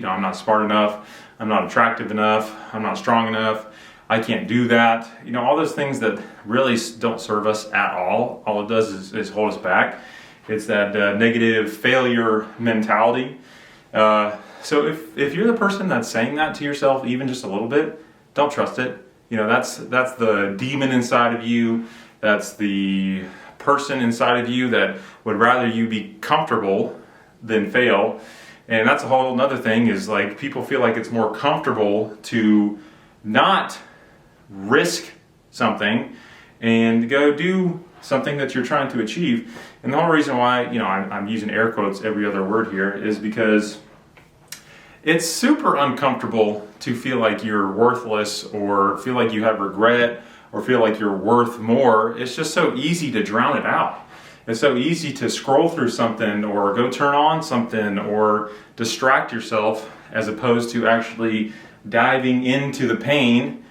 I'm not smart enough, I'm not attractive enough, I'm not strong enough, I can't do that. All those things that really don't serve us at all. All it does is hold us back. It's that negative failure mentality. So if you're the person that's saying that to yourself, even just a little bit, don't trust it. That's the demon inside of you. That's the person inside of you that would rather you be comfortable than fail. And that's a whole another thing, is like people feel like it's more comfortable to not risk something and go do something that you're trying to achieve. And the whole reason why, I'm using air quotes every other word here, is because it's super uncomfortable to feel like you're worthless, or feel like you have regret, or feel like you're worth more. It's just so easy to drown it out. It's so easy to scroll through something, or go turn on something, or distract yourself, as opposed to actually diving into the pain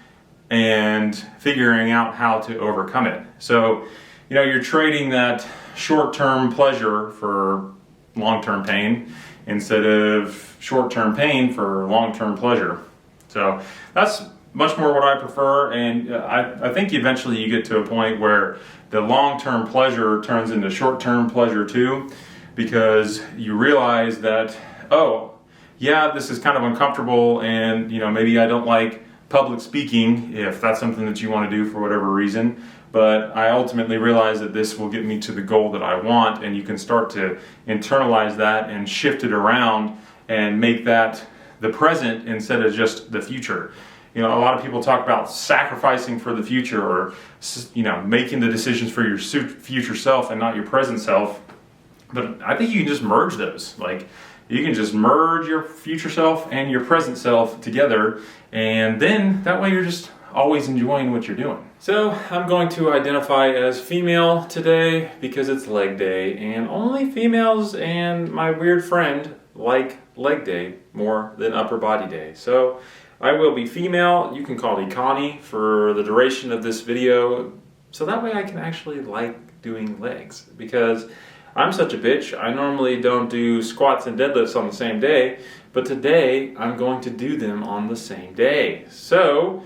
and figuring out how to overcome it. So, you're trading that short-term pleasure for long-term pain, instead of short-term pain for long-term pleasure. So that's much more what I prefer, and I think eventually you get to a point where the long-term pleasure turns into short-term pleasure too, because you realize that, oh, yeah, this is kind of uncomfortable, and maybe I don't like public speaking, if that's something that you want to do for whatever reason, but I ultimately realize that this will get me to the goal that I want. And you can start to internalize that and shift it around and make that the present instead of just the future. A lot of people talk about sacrificing for the future, or making the decisions for your future self and not your present self. But I think you can just merge those. Like, you can just merge your future self and your present self together, and then that way you're just always enjoying what you're doing. So I'm going to identify as female today because it's leg day, and only females and my weird friend like leg day more than upper body day. So I will be female. You can call me Connie for the duration of this video, so that way I can actually like doing legs, because I'm such a bitch. I normally don't do squats and deadlifts on the same day, but today I'm going to do them on the same day. So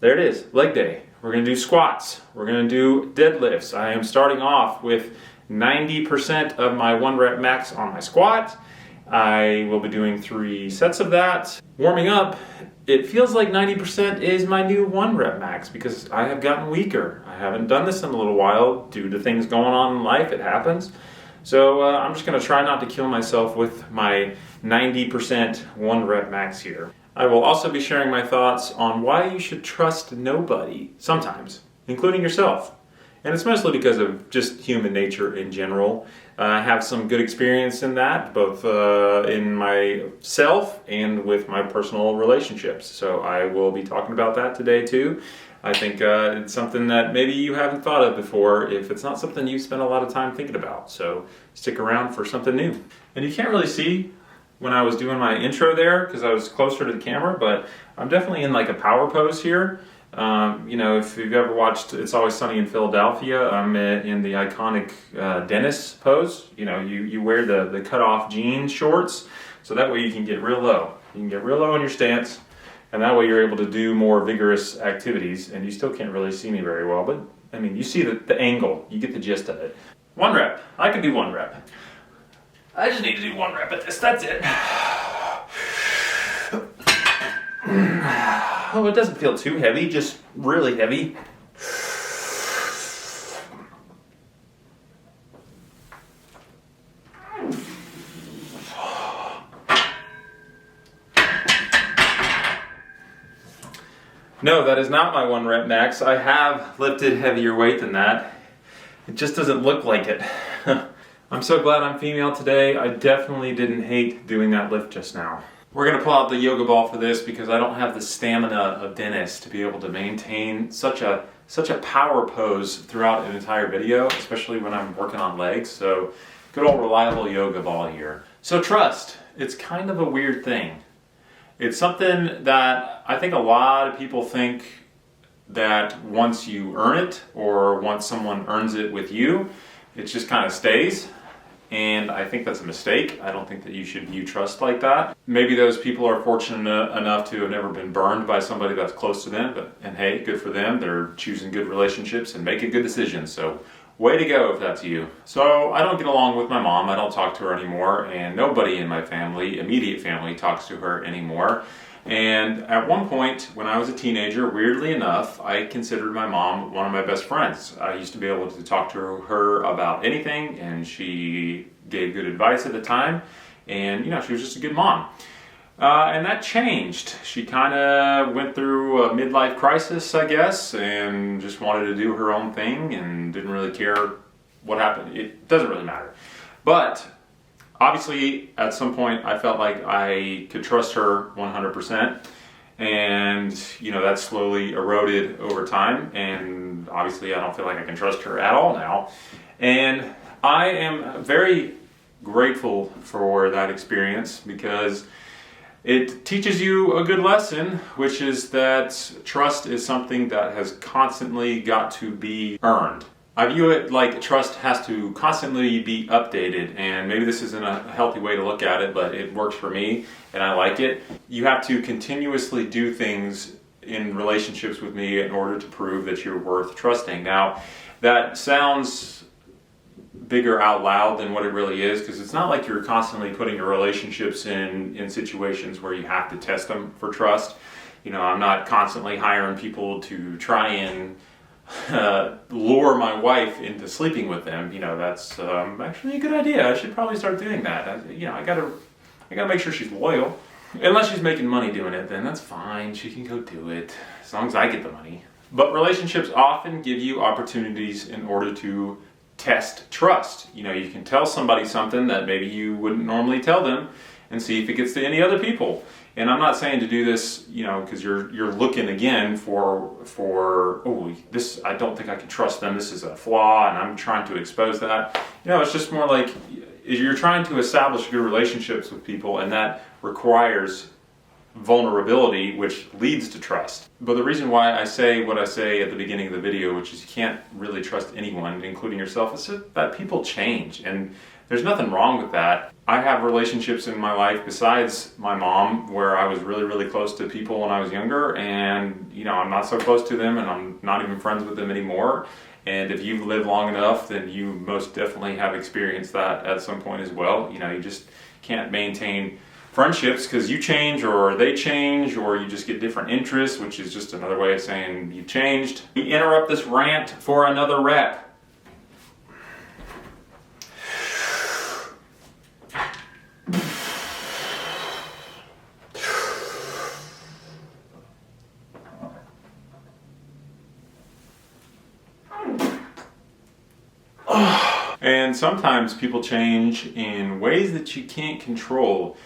there it is, leg day. We're going to do squats. We're going to do deadlifts. I am starting off with 90% of my 1 rep max on my squat. I will be doing 3 sets of that. Warming up, it feels like 90% is my new 1 rep max, because I have gotten weaker. I haven't done this in a little while due to things going on in life. It happens. So I'm just going to try not to kill myself with my 90% 1 rep max here. I will also be sharing my thoughts on why you should trust nobody sometimes, including yourself. And it's mostly because of just human nature in general. I have some good experience in that, both in myself and with my personal relationships. So I will be talking about that today too. I think it's something that maybe you haven't thought of before, if it's not something you've spent a lot of time thinking about. So stick around for something new. And you can't really see when I was doing my intro there because I was closer to the camera, but I'm definitely in like a power pose here. If you've ever watched It's Always Sunny in Philadelphia, I'm in the iconic Dennis pose. You wear the cut-off jean shorts, so that way you can get real low. You can get real low in your stance, and that way you're able to do more vigorous activities, and you still can't really see me very well, but I mean, you see the angle. You get the gist of it. 1 rep. I can do 1 rep. I just need to do 1 rep at this. That's it. Oh, it doesn't feel too heavy, just really heavy. No, that is not my 1 rep max. I have lifted heavier weight than that. It just doesn't look like it. I'm so glad I'm female today. I definitely didn't hate doing that lift just now. We're going to pull out the yoga ball for this because I don't have the stamina of Dennis to be able to maintain such a power pose throughout an entire video, especially when I'm working on legs. So good old reliable yoga ball here. So trust, it's kind of a weird thing. It's something that I think a lot of people think that once you earn it, or once someone earns it with you, it just kind of stays. And I think that's a mistake. I don't think that you should view trust like that. Maybe those people are fortunate enough to have never been burned by somebody that's close to them, and hey, good for them. They're choosing good relationships and making good decisions. So way to go if that's you. So I don't get along with my mom. I don't talk to her anymore, and nobody in my family, immediate family, talks to her anymore. And at one point, when I was a teenager, weirdly enough, I considered my mom one of my best friends. I used to be able to talk to her about anything, and she gave good advice at the time. And, she was just a good mom. And that changed. She kind of went through a midlife crisis, I guess, and just wanted to do her own thing and didn't really care what happened. It doesn't really matter. But obviously, at some point, I felt like I could trust her 100%, and that slowly eroded over time, and obviously I don't feel like I can trust her at all now. And I am very grateful for that experience because it teaches you a good lesson, which is that trust is something that has constantly got to be earned. I view it like trust has to constantly be updated, and maybe this isn't a healthy way to look at it, but it works for me and I like it. You have to continuously do things in relationships with me in order to prove that you're worth trusting. Now, that sounds bigger out loud than what it really is, because it's not like you're constantly putting your relationships in situations where you have to test them for trust. I'm not constantly hiring people to try and lure my wife into sleeping with them. That's actually a good idea. I should probably start doing that. I gotta make sure she's loyal. Unless she's making money doing it, then that's fine. She can go do it as long as I get the money. But relationships often give you opportunities in order to test trust. You can tell somebody something that maybe you wouldn't normally tell them and see if it gets to any other people. And I'm not saying to do this, because you're looking again for this, I don't think I can trust them, this is a flaw, and I'm trying to expose that. It's just more like you're trying to establish good relationships with people, and that requires vulnerability, which leads to trust. But the reason why I say what I say at the beginning of the video, which is you can't really trust anyone, including yourself, is that people change, and there's nothing wrong with that. I have relationships in my life besides my mom where I was really, really close to people when I was younger, and I'm not so close to them, and I'm not even friends with them anymore. And if you've lived long enough, then you most definitely have experienced that at some point as well. You just can't maintain friendships because you change or they change, or you just get different interests, which is just another way of saying you changed. We interrupt this rant for another rep. And sometimes people change in ways that you can't control.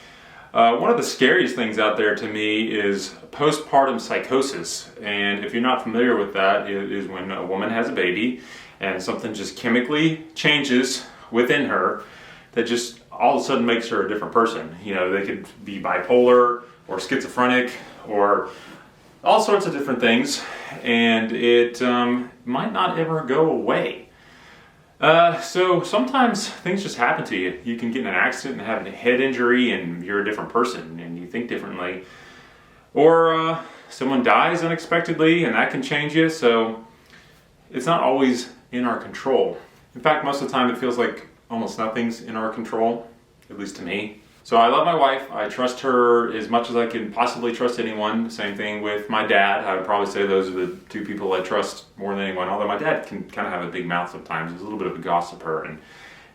One of the scariest things out there to me is postpartum psychosis. And if you're not familiar with that, it is when a woman has a baby and something just chemically changes within her that just all of a sudden makes her a different person. They could be bipolar or schizophrenic or all sorts of different things, and it might not ever go away. So sometimes things just happen to you. You can get in an accident and have a head injury and you're a different person and you think differently. Or someone dies unexpectedly and that can change you. So it's not always in our control. In fact, most of the time it feels like almost nothing's in our control, at least to me. So I love my wife. I trust her as much as I can possibly trust anyone. Same thing with my dad. I would probably say those are the two people I trust more than anyone. Although my dad can kind of have a big mouth sometimes. He's a little bit of a gossiper. And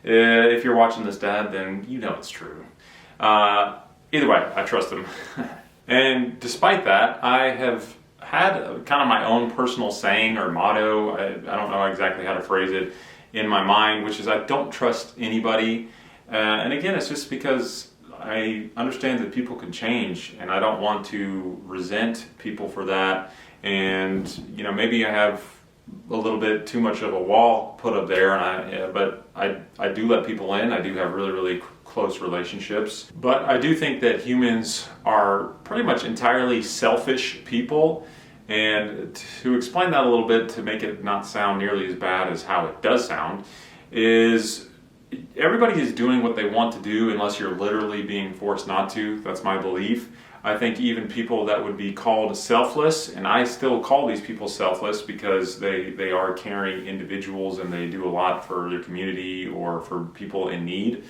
if you're watching this, Dad, then you know it's true. Either way, I trust him. And despite that, I have had kind of my own personal saying or motto. I don't know exactly how to phrase it in my mind, which is I don't trust anybody. And again, it's just because I understand that people can change, and I don't want to resent people for that. And maybe I have a little bit too much of a wall put up there, but I do let people in. I do have really, really close relationships. But I do think that humans are pretty much entirely selfish people. And to explain that a little bit, to make it not sound nearly as bad as how it does sound, is everybody is doing what they want to do unless you're literally being forced not to. That's my belief. I think even people that would be called selfless, and I still call these people selfless because they are caring individuals and they do a lot for their community or for people in need.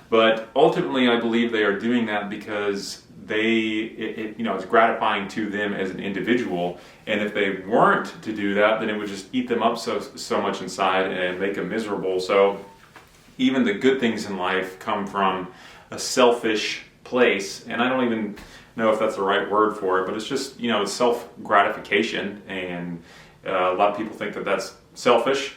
But ultimately, I believe they are doing that because it's gratifying to them as an individual. And if they weren't to do that, then it would just eat them up so much inside and make them miserable. So even the good things in life come from a selfish place, and I don't even know if that's the right word for it, but it's just, it's self-gratification, and a lot of people think that that's selfish,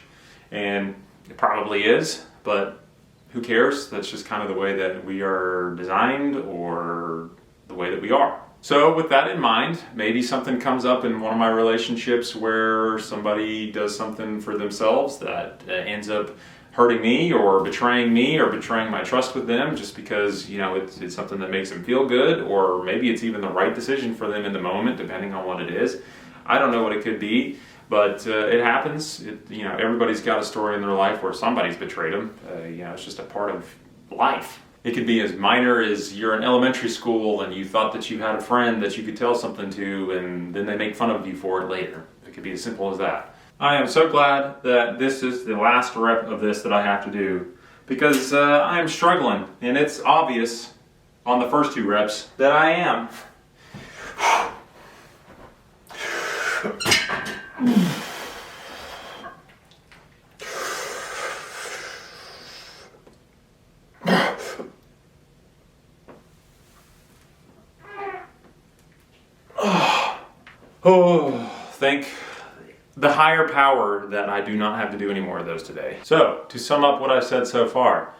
and it probably is, but who cares? That's just kind of the way that we are designed, or the way that we are. So with that in mind, maybe something comes up in one of my relationships where somebody does something for themselves that ends up hurting me or betraying my trust with them just because, it's something that makes them feel good, or maybe it's even the right decision for them in the moment, depending on what it is. I don't know what it could be, but it happens. Everybody's got a story in their life where somebody's betrayed them. It's just a part of life. It could be as minor as you're in elementary school and you thought that you had a friend that you could tell something to, and then they make fun of you for it later. It could be as simple as that. I am so glad that this is the last rep of this that I have to do, because I am struggling, and it's obvious on the first 2 reps that I am. Thank the higher power that I do not have to do any more of those today. So, to sum up what I've said so far,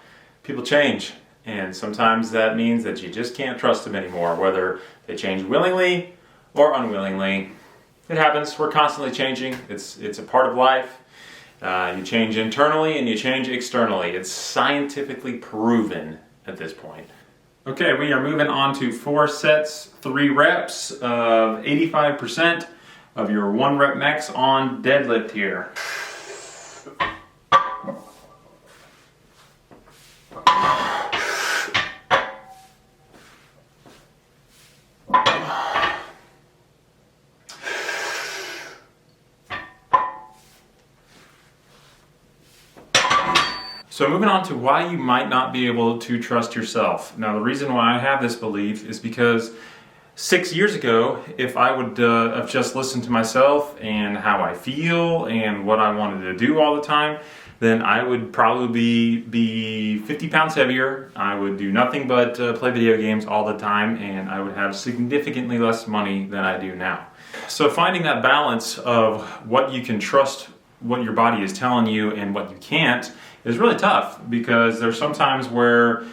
people change, and sometimes that means that you just can't trust them anymore, whether they change willingly or unwillingly. It happens. We're constantly changing. It's a part of life. You change internally and you change externally. It's scientifically proven at this point. Okay, we are moving on to 4 sets, 3 reps of 85% of your 1 rep max on deadlift here. So moving on to why you might not be able to trust yourself. Now the reason why I have this belief is because 6 years ago, if I would have just listened to myself and how I feel and what I wanted to do all the time, then I would probably be 50 pounds heavier. I would do nothing but play video games all the time, and I would have significantly less money than I do now. So finding that balance of what you can trust, what your body is telling you, and what you can't is really tough, because there's some times where,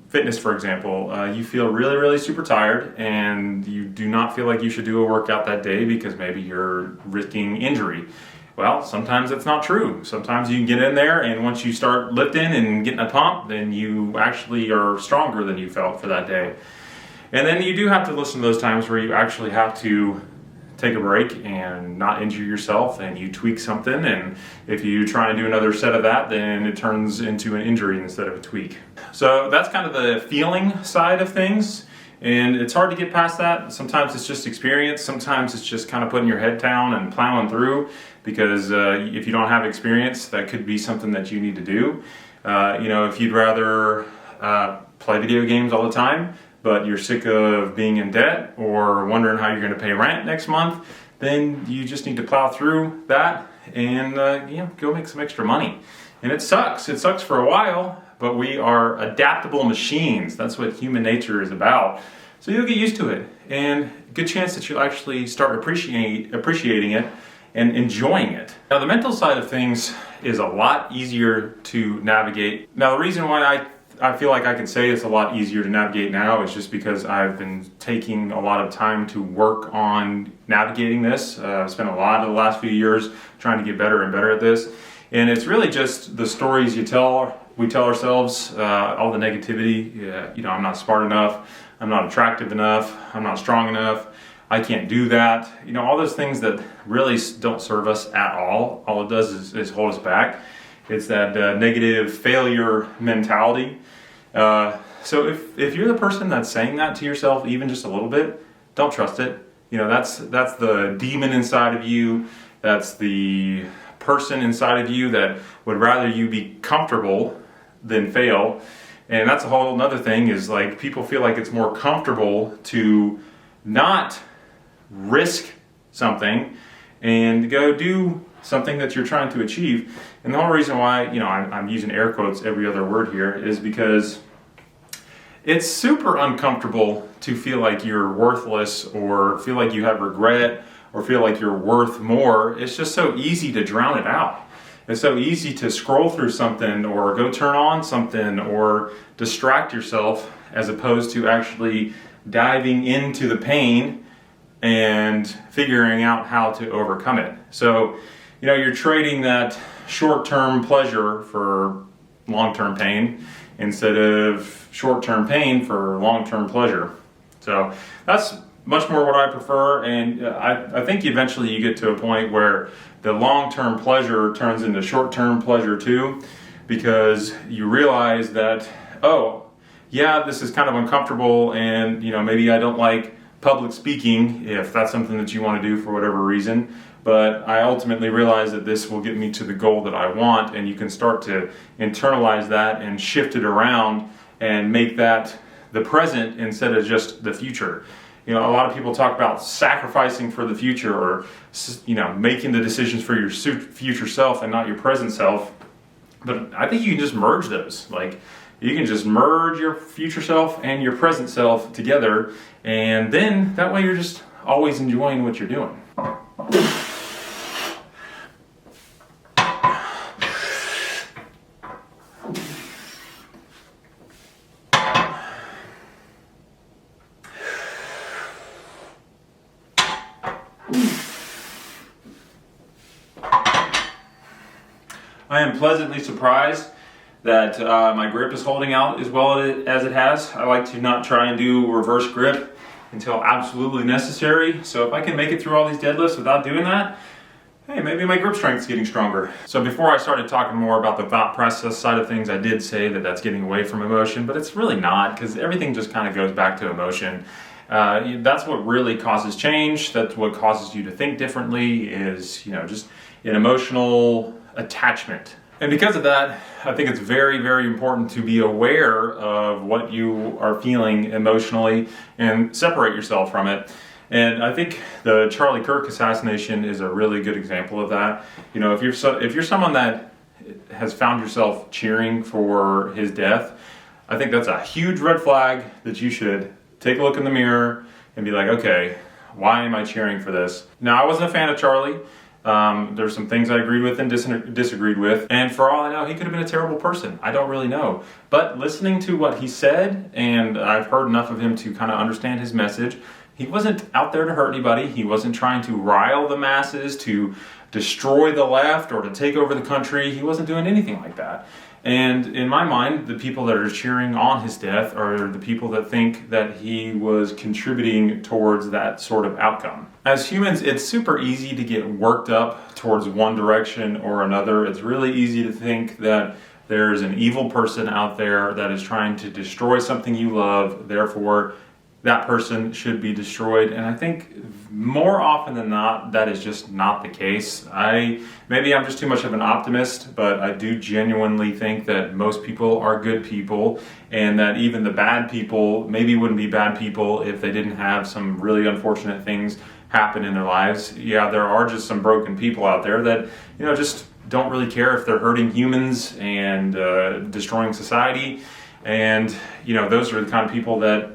fitness, for example, you feel really, really super tired and you do not feel like you should do a workout that day because maybe you're risking injury. Well, sometimes that's not true. Sometimes you can get in there, and once you start lifting and getting a pump, then you actually are stronger than you felt for that day. And then you do have to listen to those times where you actually have to take a break and not injure yourself, and you tweak something, and if you try and do another set of that, then it turns into an injury instead of a tweak. So that's kind of the feeling side of things, and it's hard to get past that. Sometimes it's just experience, sometimes it's just kind of putting your head down and plowing through, because if you don't have experience, that could be something that you need to do. If you'd rather play video games all the time, but you're sick of being in debt or wondering how you're going to pay rent next month, then you just need to plow through that and go make some extra money. And it sucks. It sucks for a while, but we are adaptable machines. That's what human nature is about. So you'll get used to it, and good chance that you'll actually start appreciating it and enjoying it. Now, the mental side of things is a lot easier to navigate. Now, the reason why I feel like I can say it's a lot easier to navigate now is just because I've been taking a lot of time to work on navigating this. I've spent a lot of the last few years trying to get better and better at this. And it's really just the stories we tell ourselves, all the negativity. I'm not smart enough, I'm not attractive enough, I'm not strong enough, I can't do that. All those things that really don't serve us at all. All it does is hold us back. It's that negative failure mentality. So if you're the person that's saying that to yourself, even just a little bit, don't trust it. That's the demon inside of you. That's the person inside of you that would rather you be comfortable than fail. And that's a whole another thing, is like people feel like it's more comfortable to not risk something and go do something that you're trying to achieve. And the whole reason why, I'm using air quotes every other word here, is because it's super uncomfortable to feel like you're worthless, or feel like you have regret, or feel like you're worth more. It's just so easy to drown it out. It's so easy to scroll through something, or go turn on something, or distract yourself, as opposed to actually diving into the pain and figuring out how to overcome it. So, you're trading that short-term pleasure for long-term pain, instead of short-term pain for long-term pleasure. So that's much more what I prefer, and I think eventually you get to a point where the long-term pleasure turns into short-term pleasure too, because you realize that, oh, yeah, this is kind of uncomfortable, and maybe I don't like public speaking, if that's something that you want to do for whatever reason, but I ultimately realize that this will get me to the goal that I want, and you can start to internalize that and shift it around and make that the present instead of just the future. A lot of people talk about sacrificing for the future, or making the decisions for your future self and not your present self. But I think you can just merge those. Like, you can just merge your future self and your present self together, and then that way you're just always enjoying what you're doing. I am pleasantly surprised that my grip is holding out as well as it has. I like to not try and do reverse grip until absolutely necessary. So if I can make it through all these deadlifts without doing that, hey, maybe my grip strength is getting stronger. So before I started talking more about the thought process side of things, I did say that that's getting away from emotion, but it's really not, because everything just kind of goes back to emotion. That's what really causes change. That's what causes you to think differently, is just an emotional attachment. And because of that, I think it's very, very important to be aware of what you are feeling emotionally and separate yourself from it. And I think the Charlie Kirk assassination is a really good example of that. If you're someone that has found yourself cheering for his death, I think that's a huge red flag that you should take a look in the mirror and be like, okay, why am I cheering for this? Now, I wasn't a fan of Charlie. There's some things I agreed with and disagreed with, and for all I know, he could have been a terrible person. I don't really know. But listening to what he said, and I've heard enough of him to kind of understand his message, he wasn't out there to hurt anybody. He wasn't trying to rile the masses, to destroy the left, or to take over the country. He wasn't doing anything like that. And in my mind, the people that are cheering on his death are the people that think that he was contributing towards that sort of outcome. As humans, it's super easy to get worked up towards one direction or another. It's really easy to think that there's an evil person out there that is trying to destroy something you love, therefore that person should be destroyed. And I think more often than not, that is just not the case. Maybe I'm just too much of an optimist, but I do genuinely think that most people are good people, and that even the bad people maybe wouldn't be bad people if they didn't have some really unfortunate things happen in their lives. Yeah, there are just some broken people out there that, just don't really care if they're hurting humans and destroying society. And, those are the kind of people that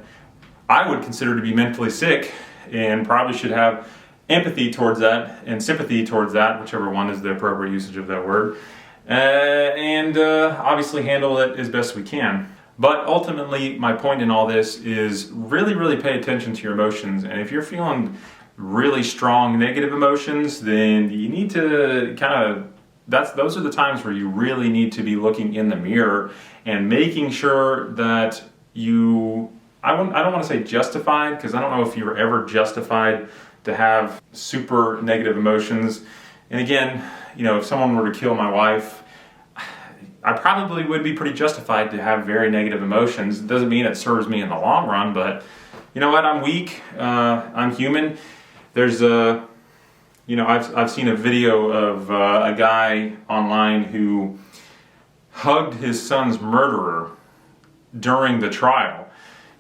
I would consider to be mentally sick, and probably should have empathy towards that and sympathy towards that, whichever one is the appropriate usage of that word, and obviously handle it as best we can. But ultimately, my point in all this is really, really pay attention to your emotions. And if you're feeling really strong negative emotions, then you need to those are the times where you really need to be looking in the mirror and making sure that I don't want to say justified, because I don't know if you were ever justified to have super negative emotions. And again, if someone were to kill my wife, I probably would be pretty justified to have very negative emotions. It doesn't mean it serves me in the long run, but you know what? I'm weak. I'm human. There's I've seen a video of a guy online who hugged his son's murderer during the trial.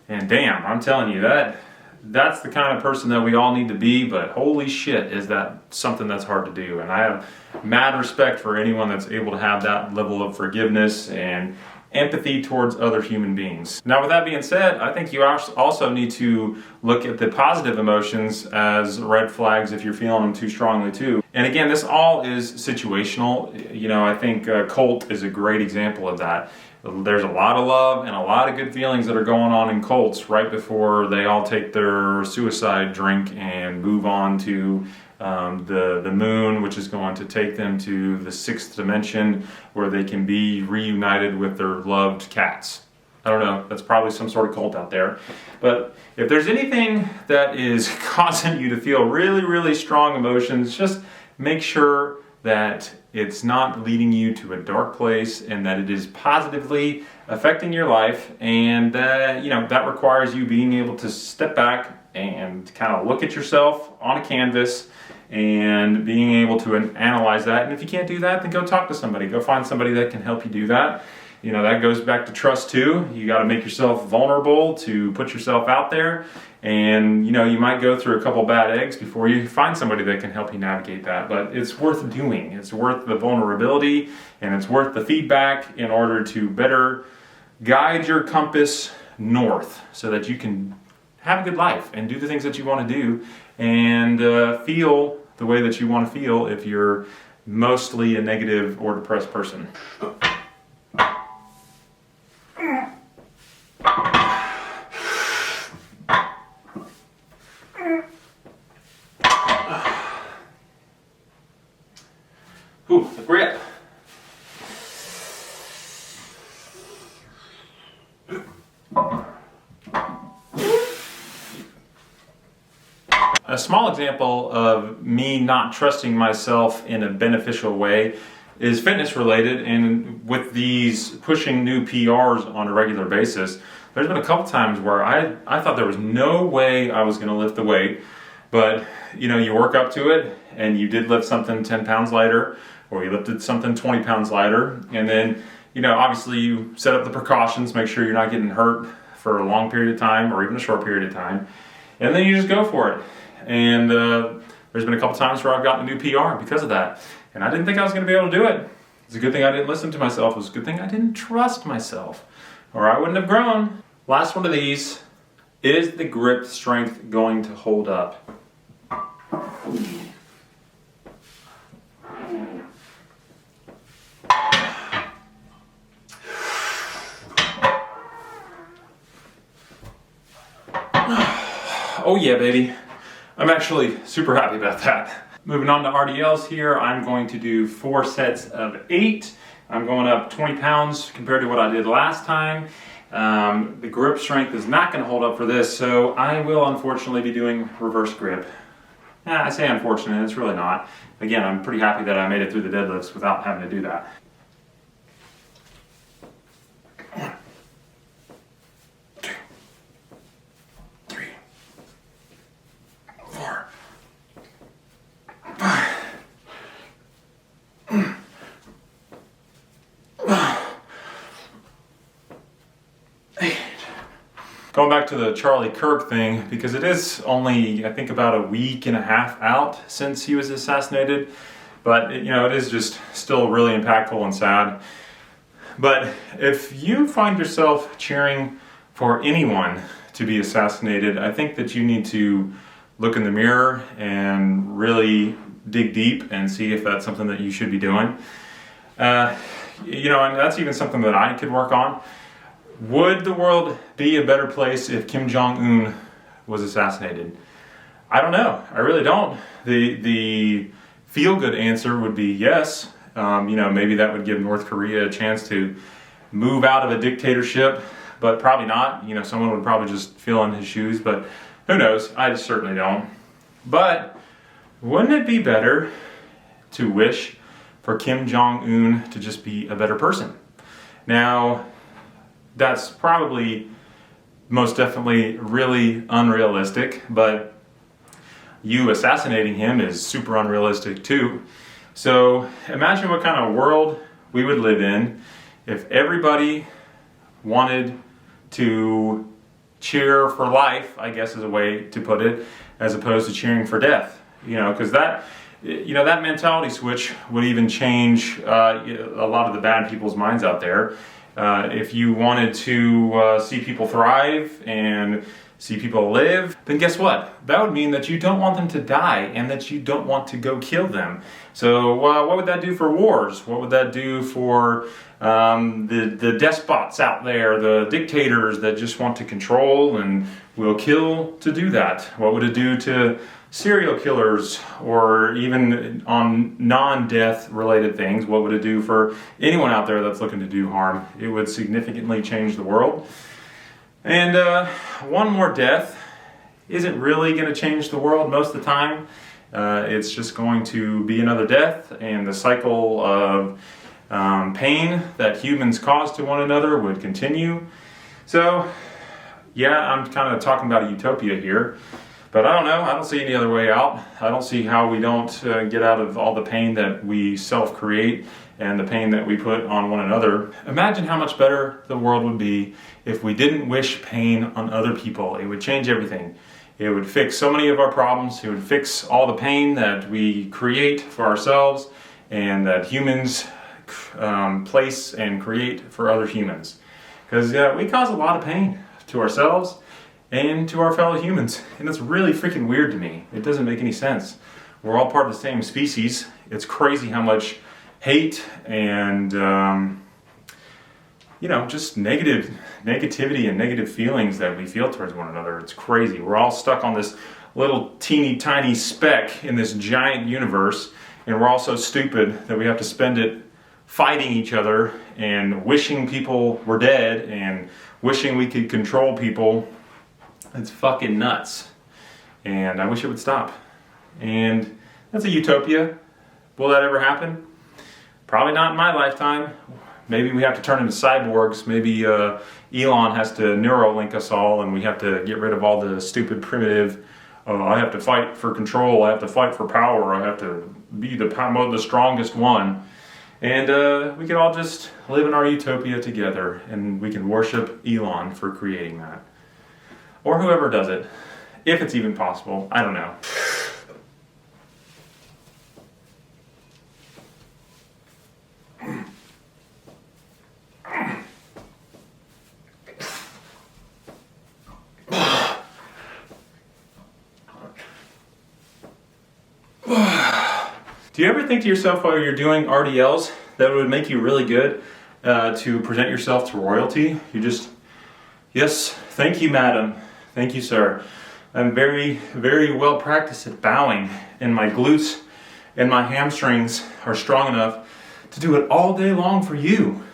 And damn, I'm telling you, that's the kind of person that we all need to be, but holy shit, is that something that's hard to do. And I have mad respect for anyone that's able to have that level of forgiveness and empathy towards other human beings. Now, with that being said, I think you also need to look at the positive emotions as red flags if you're feeling them too strongly too. And again, this all is situational. You know, I think cult is a great example of that. There's a lot of love and a lot of good feelings that are going on in cults right before they all take their suicide drink and move on to the moon, which is going to take them to the 6th dimension where they can be reunited with their loved cats. I don't know, that's probably some sort of cult out there. But if there's anything that is causing you to feel really, really strong emotions, just make sure that it's not leading you to a dark place and that it is positively affecting your life, and that requires you being able to step back and kind of look at yourself on a canvas and being able to analyze that. And if you can't do that, then go talk to somebody. Go find somebody that can help you do that. You know, that goes back to trust too. You got to make yourself vulnerable to put yourself out there. And, you know, you might go through a couple bad eggs before you find somebody that can help you navigate that. But it's worth doing. It's worth the vulnerability and it's worth the feedback in order to better guide your compass north so that you can have a good life and do the things that you want to do and feel the way that you want to feel if you're mostly a negative or depressed person. Ooh, the grip. A small example of me not trusting myself in a beneficial way is fitness related, and with these pushing new PRs on a regular basis, there's been a couple times where I thought there was no way I was going to lift the weight, but you know, you work up to it and you did lift something 10 pounds lighter, or you lifted something 20 pounds lighter, and then, you know, obviously you set up the precautions, make sure you're not getting hurt for a long period of time or even a short period of time, and then you just go for it. And there's been a couple times where I've gotten a new PR because of that. And I didn't think I was going to be able to do it. It's a good thing I didn't listen to myself. It was a good thing I didn't trust myself, or I wouldn't have grown. Last one of these, is the grip strength going to hold up? Oh yeah, baby. I'm actually super happy about that. Moving on to RDLs here, I'm going to do 4 sets of 8. I'm going up 20 pounds compared to what I did last time. The grip strength is not going to hold up for this, so I will unfortunately be doing reverse grip. I say unfortunate, it's really not. Again, I'm pretty happy that I made it through the deadlifts without having to do that. 1, 2, 3, 4, 5. Going back to the Charlie Kirk thing, because it is only, I think, about a week and a half out since he was assassinated, but it is just still really impactful and sad. But if you find yourself cheering for anyone to be assassinated, I think that you need to look in the mirror and really dig deep and see if that's something that you should be doing. And that's even something that I could work on. Would the world be a better place if Kim Jong-un was assassinated? I don't know. I really don't. The feel-good answer would be yes. Maybe that would give North Korea a chance to move out of a dictatorship, but probably not. Someone would probably just fill in his shoes, but who knows? I certainly don't. But wouldn't it be better to wish for Kim Jong-un to just be a better person? Now, that's probably most definitely really unrealistic, but you assassinating him is super unrealistic too. So imagine what kind of world we would live in if everybody wanted to cheer for life, I guess is a way to put it, as opposed to cheering for death. Because that mentality switch would even change a lot of the bad people's minds out there. If you wanted to see people thrive and see people live, then guess what? That would mean that you don't want them to die and that you don't want to go kill them. So what would that do for wars? What would that do for the despots out there, the dictators that just want to control and will kill to do that? What would it do to serial killers, or even on non-death related things? What would it do for anyone out there that's looking to do harm? It would significantly change the world. And one more death isn't really going to change the world most of the time. It's just going to be another death, and the cycle of pain that humans cause to one another would continue. So, yeah, I'm kind of talking about a utopia here, but I don't know. I don't see any other way out. I don't see how we don't get out of all the pain that we self-create and the pain that we put on one another. Imagine how much better the world would be if we didn't wish pain on other people. It would change everything. It would fix so many of our problems. It would fix all the pain that we create for ourselves and that humans place and create for other humans. Because we cause a lot of pain to ourselves and to our fellow humans. And it's really freaking weird to me. It doesn't make any sense. We're all part of the same species. It's crazy how much hate and just negativity and negative feelings that we feel towards one another. It's crazy. We're all stuck on this little teeny tiny speck in this giant universe, and we're all so stupid that we have to spend it fighting each other and wishing people were dead and wishing we could control people. It's fucking nuts. And I wish it would stop. And that's a utopia. Will that ever happen? Probably not in my lifetime. Maybe we have to turn into cyborgs. Maybe Elon has to Neuralink us all, and we have to get rid of all the stupid primitive, I have to fight for control, I have to fight for power, I have to be the strongest one. And we can all just live in our utopia together, and we can worship Elon for creating that. Or whoever does it. If it's even possible. I don't know. Do you ever think to yourself while you're doing RDLs that it would make you really good to present yourself to royalty? You just, yes, thank you, madam. Thank you, sir. I'm very, very well practiced at bowing, and my glutes and my hamstrings are strong enough to do it all day long for you.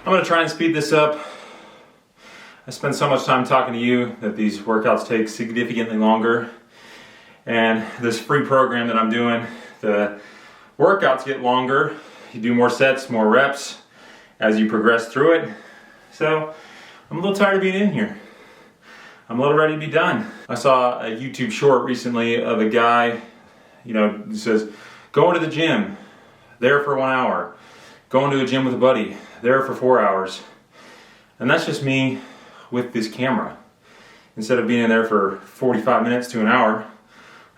I'm going to try and speed this up. I spend so much time talking to you that these workouts take significantly longer. And this free program that I'm doing, the workouts get longer. You do more sets, more reps as you progress through it. So I'm a little tired of being in here. I'm a little ready to be done. I saw a YouTube short recently of a guy, who says, going to the gym, there for 1 hour. Going to a gym with a buddy, there for 4 hours. And that's just me with this camera. Instead of being in there for 45 minutes to an hour,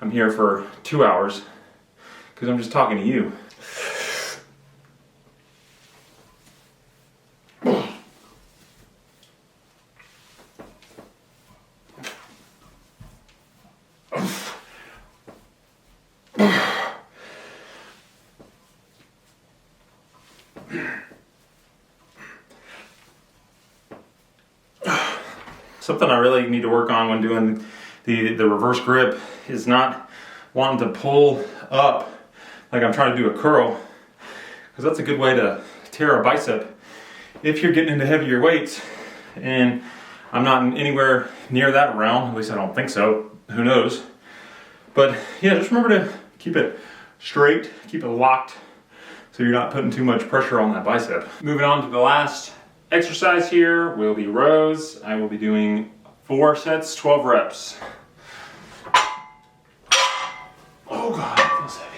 I'm here for 2 hours because I'm just talking to you. Something I really need to work on when doing the reverse grip is not wanting to pull up like I'm trying to do a curl, because that's a good way to tear a bicep if you're getting into heavier weights. And I'm not anywhere near that realm, at least I don't think so. Who knows? But yeah, just remember to keep it straight, keep it locked, so you're not putting too much pressure on that bicep. Moving on to the last exercise here will be rows. I will be doing 4 sets, 12 reps. Oh God, it feels heavy.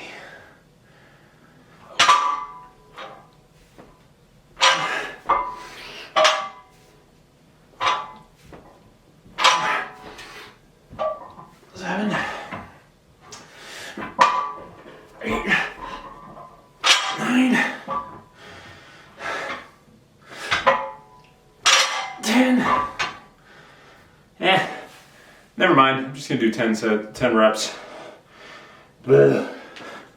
Never mind, I'm just gonna do 10 reps. Blech.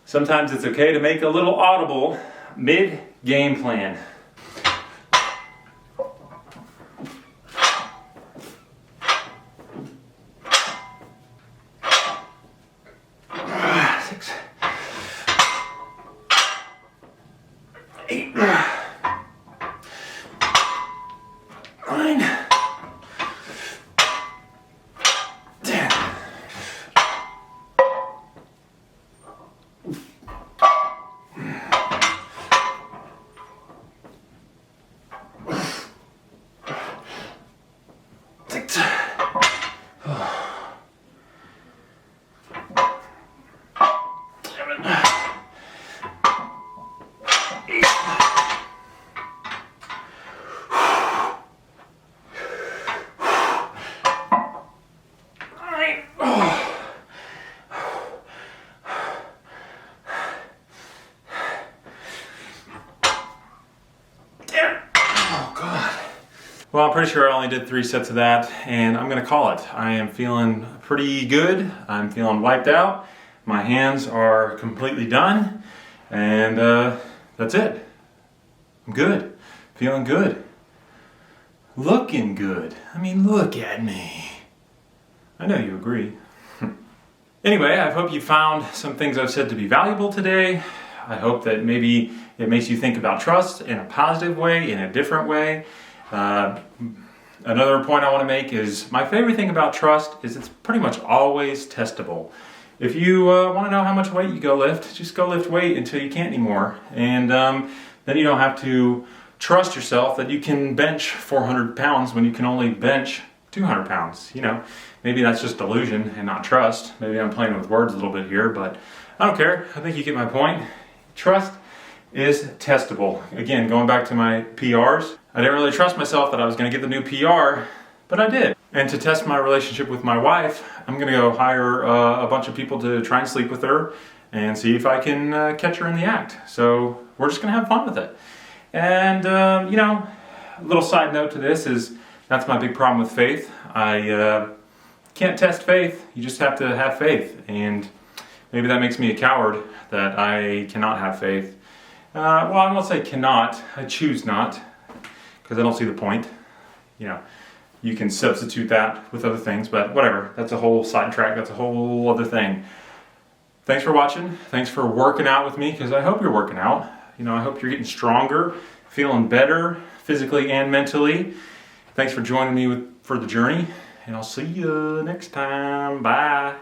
Sometimes it's okay to make a little audible mid-game plan. Six, 8, 9, 10. Well, I'm pretty sure I only did 3 sets of that, and I'm gonna call it. I am feeling pretty good. I'm feeling wiped out. My hands are completely done, and that's it. I'm good, feeling good, looking good. I mean, look at me. I know you agree. Anyway, I hope you found some things I've said to be valuable today. I hope that maybe it makes you think about trust in a positive way, in a different way. Another point I want to make is my favorite thing about trust is it's pretty much always testable. If you want to know how much weight you go lift, just go lift weight until you can't anymore. And then you don't have to trust yourself that you can bench 400 pounds when you can only bench 200 pounds. You know, maybe that's just delusion and not trust. Maybe I'm playing with words a little bit here, but I don't care. I think you get my point. Trust is testable. Again, going back to my PRs, I didn't really trust myself that I was going to get the new PR, but I did. And to test my relationship with my wife, I'm going to go hire a bunch of people to try and sleep with her and see if I can catch her in the act. So we're just going to have fun with it. And, you know, a little side note to this is that's my big problem with faith. I can't test faith. You just have to have faith. And maybe that makes me a coward that I cannot have faith. Well, I won't say cannot. I choose not, because I don't see the point. You know, you can substitute that with other things, but whatever. That's a whole sidetrack. That's a whole other thing. Thanks for watching. Thanks for working out with me, because I hope you're working out. You know, I hope you're getting stronger, feeling better physically and mentally. Thanks for joining me for the journey, and I'll see you next time. Bye.